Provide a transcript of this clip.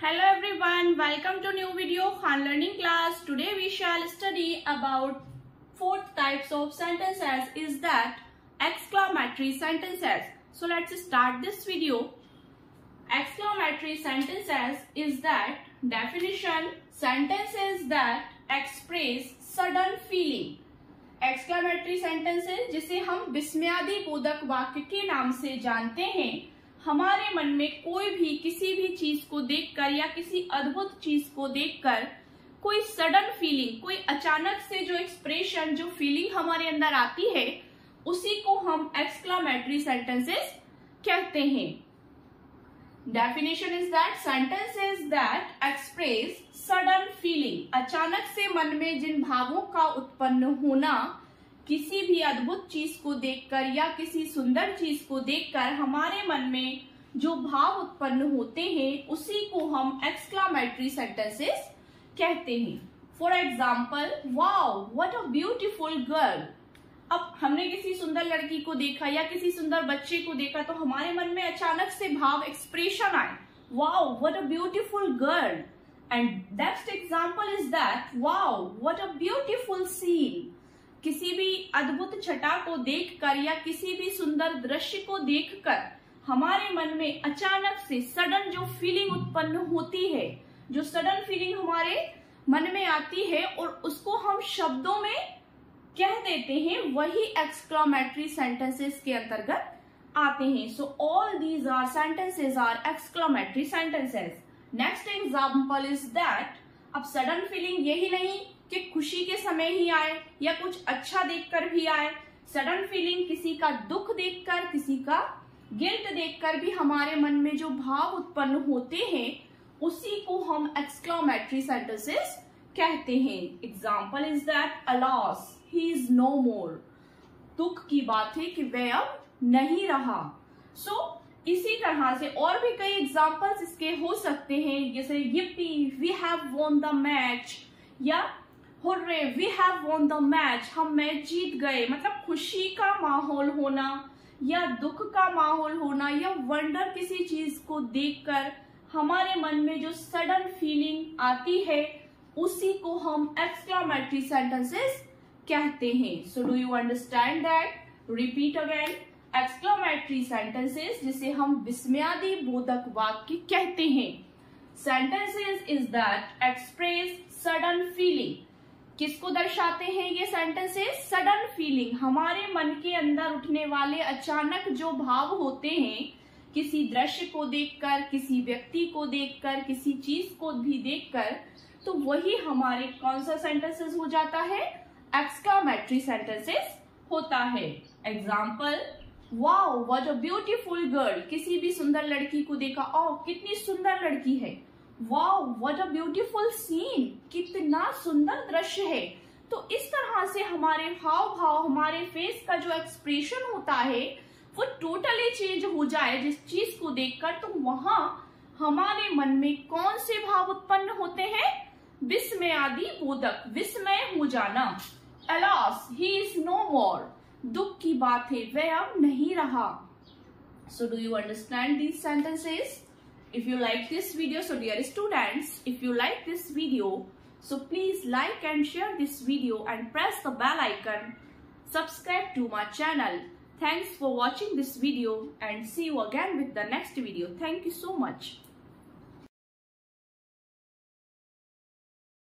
Hello everyone, welcome to new video Khan Learning class. Today we shall study about fourth types of sentences is that exclamatory sentences. So let's start this video. Exclamatory sentences is that definition sentences that express sudden feeling. Exclamatory sentences जिसे हम विस्मयादि बोधक वाक्य के नाम से जानते हैं, हमारे मन में कोई भी किसी भी चीज को देखकर या किसी अद्भुत चीज को देखकर कोई सडन फीलिंग, कोई अचानक से जो एक्सप्रेशन, जो फीलिंग हमारे अंदर आती है, उसी को हम एक्सक्लामेटरी सेंटेंसेस कहते हैं. Definition is that sentences that express sudden feeling. अचानक से मन में जिन भावों का उत्पन्न होना, किसी भी अद्भुत चीज को देखकर या किसी सुंदर चीज को देखकर हमारे मन में जो भाव उत्पन्न होते हैं, उसी को हम एक्सक्लामेटरी सेंटेंसेस कहते हैं. For example, wow what a beautiful girl. अब हमने किसी सुंदर लड़की को देखा या किसी सुंदर बच्चे को देखा तो हमारे मन में अचानक से भाव, एक्सप्रेशन आए, wow what a beautiful girl. And next example is that wow what a beautiful scene. किसी भी अद्भुत छटा को देखकर या किसी भी सुंदर दृश्य को देखकर हमारे मन में अचानक से सडन जो फीलिंग उत्पन्न होती है, जो सडन फीलिंग हमारे मन में आती है और उसको हम शब्दों में कह देते हैं, वही एक्सक्लामेटरी सेंटेंसेस के अंतर्गत आते हैं. So all these are sentences are exclamatory sentences. Next example is that, अब सडन फीलिंग यही नहीं कि खुशी के समय ही आए या कुछ अच्छा देखकर भी आए. सडन फीलिंग किसी का दुख देखकर, किसी का गिल्ट देखकर भी हमारे मन में जो भाव उत्पन्न होते हैं, उसी को हम एक्सक्लामेटरी सेंटेंसेस कहते हैं. Example is that alas he is no more. दुख की बात है कि वह अब नहीं रहा. सो इसी तरह से और भी कई एग्जाम्पल्स इसके हो सकते हैं, जैसे yippee, we have won the match, या hurray we have won the match, हम मैच जीत गए. मतलब खुशी का माहौल होना या दुख का माहौल होना या वंडर किसी चीज को देखकर हमारे मन में जो सडन फीलिंग आती है, उसी को हम एक्सक्लामेटरी सेंटेंसेस कहते हैं. So do you understand that? Repeat again, exclamatory sentences जिसे हम विस्मयादि बोधक वाक्य कहते हैं. Sentences is that express sudden feeling. किसको दर्शाते हैं ये सेंटेंसेस? सडन फीलिंग, हमारे मन के अंदर उठने वाले अचानक जो भाव होते हैं, किसी दृश्य को देखकर, किसी व्यक्ति को देखकर, किसी चीज को भी देखकर, तो वही हमारे कौन सा सेंटेंसेस हो जाता है? एक्सक्लामेटरी सेंटेंसेस होता है. Example, wow what a beautiful girl. किसी भी सुंदर लड़की को देखा, ओह कितनी सुंदर लड़की है. Wow what a beautiful scene, कितना सुंदर दृश्य है. तो इस तरह से हमारे हाव भाव, हमारे फेस का जो एक्सप्रेशन होता है, वो टोटली चेंज हो जाए जिस चीज को देखकर, तो वहां हमारे मन में कौन से भाव उत्पन्न होते हैं? विस्मयादि बोधक, विस्मय हो जाना. Alas he is no more, दुख की बात है वह अब नहीं रहा. So do you understand these sentences? If you like this video, so dear students, if you like this video, so please like and share this video and press the bell icon. Subscribe to my channel. Thanks for watching this video and see you again with the next video. Thank you so much.